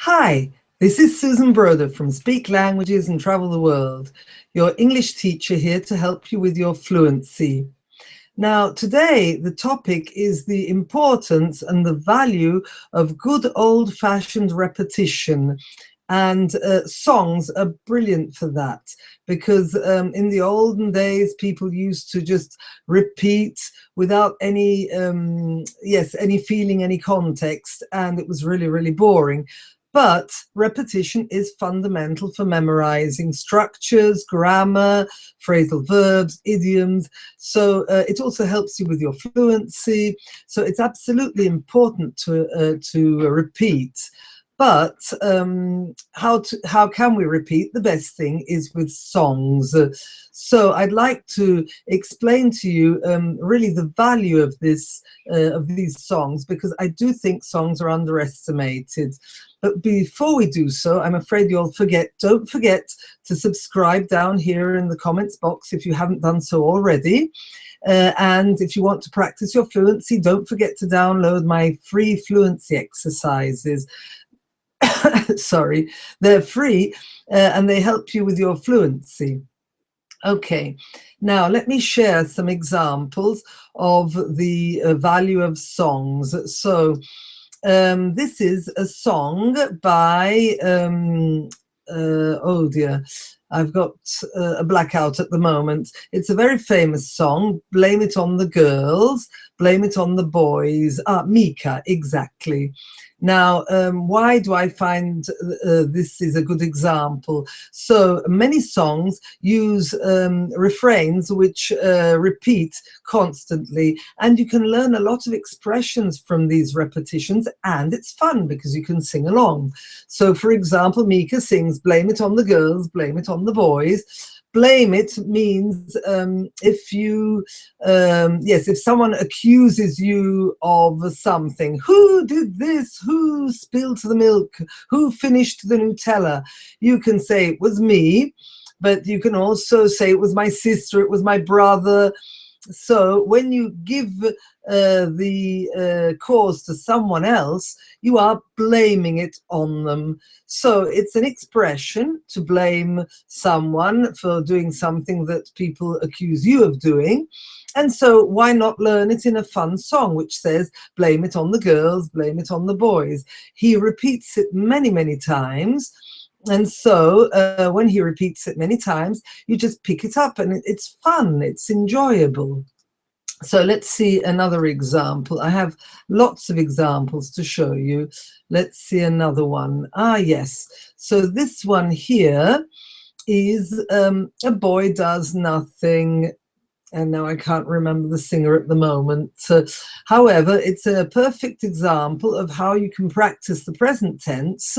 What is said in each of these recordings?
Hi, this is Susan Broder from Speak Languages and Travel the World, your English teacher here to help you with your fluency. Now, today, the topic is the importance and the value of good old-fashioned repetition. And songs are brilliant for that because in the olden days, people used to just repeat without any, any feeling, any context, and it was really, really boring. But repetition is fundamental for memorizing structures, grammar, phrasal verbs, idioms. So it also helps you with your fluency. So it's absolutely important to repeat. But how can we repeat? The best thing is with songs. So I'd like to explain to you really the value of these songs, because I do think songs are underestimated. But before we do so, I'm afraid you'll forget. Don't forget to subscribe down here in the comments box if you haven't done so already. And if you want to practice your fluency, don't forget to download my free fluency exercises. Sorry, they're free and they help you with your fluency. Okay, now let me share some examples of the value of songs. So this is a song by, oh dear, I've got a blackout at the moment. It's a very famous song, Blame It on the Girls, Blame It on the Boys. Mika, exactly. Now, why do I find this is a good example? So many songs use refrains which repeat constantly, and you can learn a lot of expressions from these repetitions, and it's fun because you can sing along. So, for example, Mika sings, blame it on the girls, blame it on the boys. Blame it means if you, if someone accuses you of something, who did this, who spilled the milk, who finished the Nutella, you can say it was me, but you can also say it was my sister, it was my brother. So when you give the cause to someone else, you are blaming it on them. So it's an expression to blame someone for doing something that people accuse you of doing. And so why not learn it in a fun song which says, blame it on the girls, blame it on the boys. He repeats it many, many times. And so when he repeats it many times, you just pick it up and it's fun, it's enjoyable. So let's see another example. I have lots of examples to show you. Let's see another one. Yes. So this one here is a boy does nothing. And now I can't remember the singer at the moment. However, it's a perfect example of how you can practice the present tense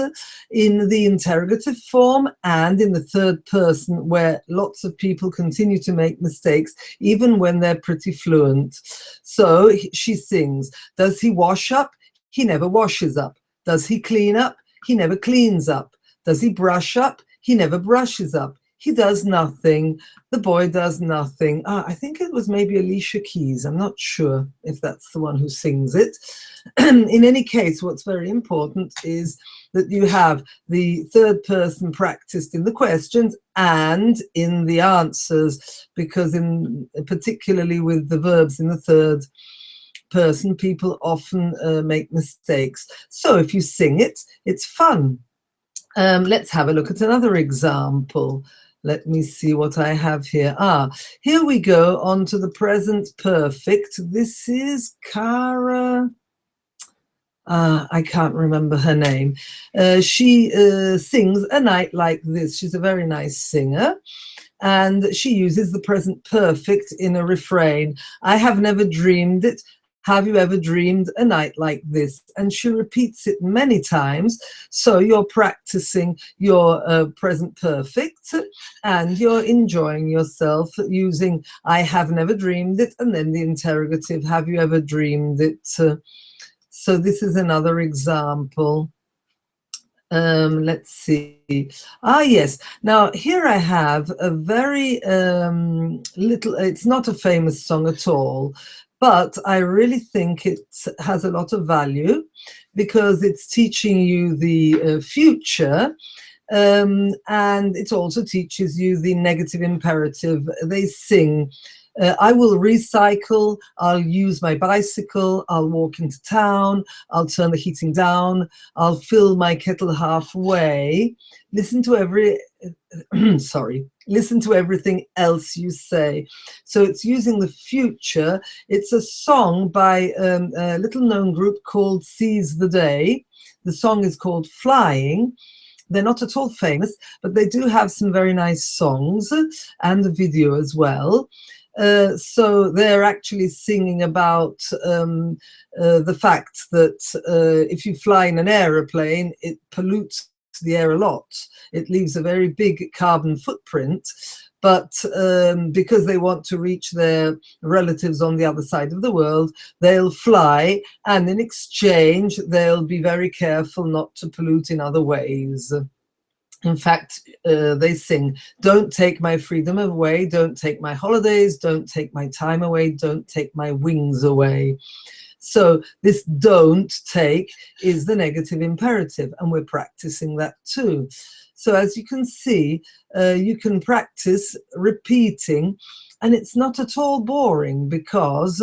in the interrogative form and in the third person, where lots of people continue to make mistakes, even when they're pretty fluent. So she sings, does he wash up? He never washes up. Does he clean up? He never cleans up. Does he brush up? He never brushes up. He does nothing. The boy does nothing. I think it was maybe Alicia Keys. I'm not sure if that's the one who sings it. In any case, what's very important is that you have the third person practiced in the questions and in the answers, because particularly with the verbs in the third person, people often make mistakes. So if you sing it, it's fun. Let's have a look at another example. Let me see what I have here. Here we go on to the present perfect. This is Cara. I can't remember her name. She sings A Night Like This. She's a very nice singer. And she uses the present perfect in a refrain. I have never dreamed it. Have you ever dreamed a night like this? And she repeats it many times. So you're practicing your present perfect and you're enjoying yourself using I have never dreamed it, and then the interrogative, have you ever dreamed it? So this is another example. Let's see. Yes. Now here I have a very it's not a famous song at all, but I really think it has a lot of value because it's teaching you the future. And it also teaches you the negative imperative. They sing, I will recycle, I'll use my bicycle, I'll walk into town, I'll turn the heating down, I'll fill my kettle halfway. Listen to listen to everything else you say. So it's using the future. It's a song by a little known group called Seize the Day. The song is called Flying. They're not at all famous, but they do have some very nice songs and a video as well. So they're actually singing about the fact that if you fly in an aeroplane, it pollutes the air a lot. It leaves a very big carbon footprint. But because they want to reach their relatives on the other side of the world, they'll fly, and in exchange, they'll be very careful not to pollute in other ways. In fact, they sing, don't take my freedom away, don't take my holidays, don't take my time away, don't take my wings away. So this don't take is the negative imperative, and we're practicing that too. So as you can see, you can practice repeating, and it's not at all boring, because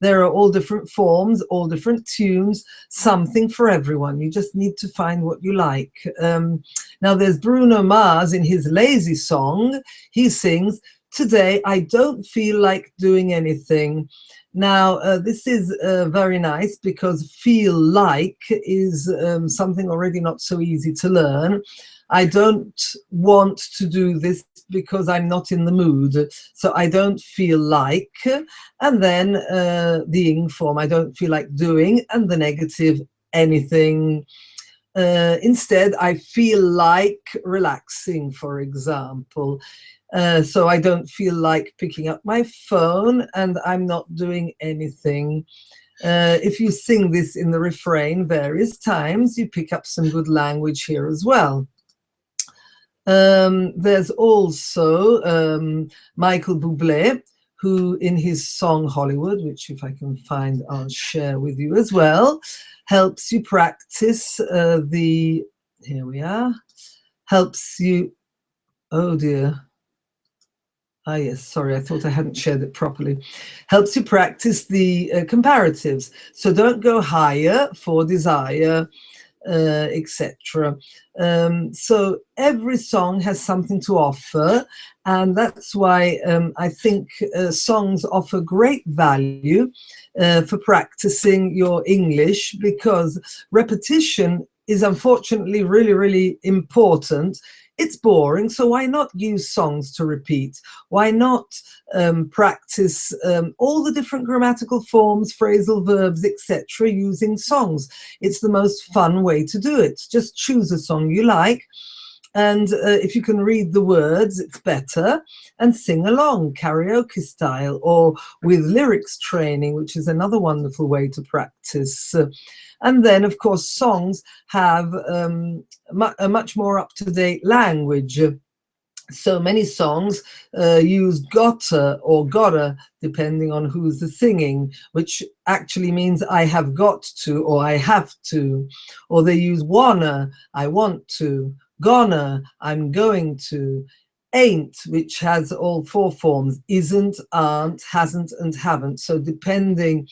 there are all different forms, all different tunes, something for everyone. You just need to find what you like. Now there's Bruno Mars in his Lazy song. He sings, today I don't feel like doing anything. Now, this is very nice, because feel like is something already not so easy to learn. I don't want to do this because I'm not in the mood. So I don't feel like, and then the ing form, I don't feel like doing, and the negative, anything. Instead, I feel like relaxing, for example. So I don't feel like picking up my phone, and I'm not doing anything. If you sing this in the refrain various times, you pick up some good language here as well. There's also Michael Buble, who in his song Hollywood, which if I can find, I'll share with you as well, helps you practice here we are, helps you, oh dear. Ah, yes, sorry, I thought I hadn't shared it properly. Helps you practice the comparatives. So don't go higher for desire, etc. So every song has something to offer, and that's why I think songs offer great value for practicing your English, because repetition is unfortunately really, really important. It's boring, so why not use songs to repeat? Why not practice all the different grammatical forms, phrasal verbs, etc. using songs? It's the most fun way to do it. Just choose a song you like, and if you can read the words, it's better, and sing along, karaoke style, or with lyrics training, which is another wonderful way to practice. And then, of course, songs have a much more up-to-date language. So many songs use gotta or gotta, depending on who's the singing, which actually means I have got to, or I have to. Or they use wanna, I want to, gonna, I'm going to, ain't, which has all four forms, isn't, aren't, hasn't, and haven't. So depending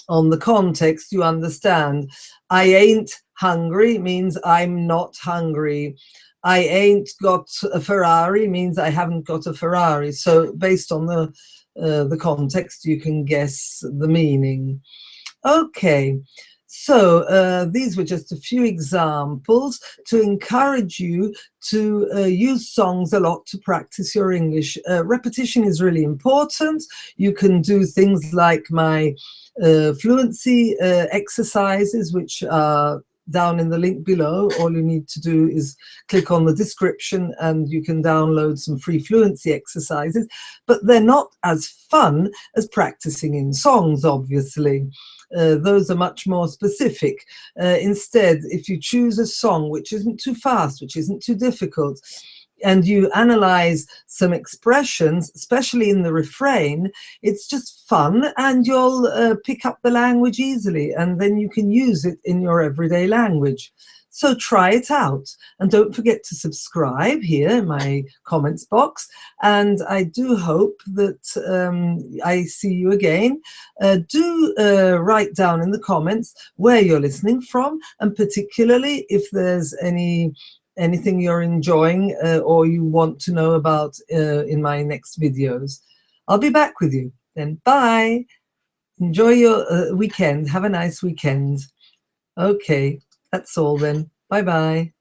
on the context, you understand. I ain't hungry means I'm not hungry. I ain't got a Ferrari means I haven't got a Ferrari. So based on the context, you can guess the meaning. Okay, so these were just a few examples to encourage you to use songs a lot to practice your English. Repetition is really important. You can do things like my fluency exercises, which are down in the link below. All you need to do is click on the description and you can download some free fluency exercises, but they're not as fun as practicing in songs, obviously. Those are much more specific. Instead, if you choose a song which isn't too fast, which isn't too difficult, and you analyze some expressions, especially in the refrain, it's just fun, and you'll pick up the language easily, and then you can use it in your everyday language. So try it out, and don't forget to subscribe here in my comments box. And I do hope that I see you again. Do write down in the comments where you're listening from, and particularly if there's anything you're enjoying or you want to know about in my next videos. I'll be back with you then. Bye. Enjoy your weekend. Have a nice weekend. Okay, that's all then. Bye-bye.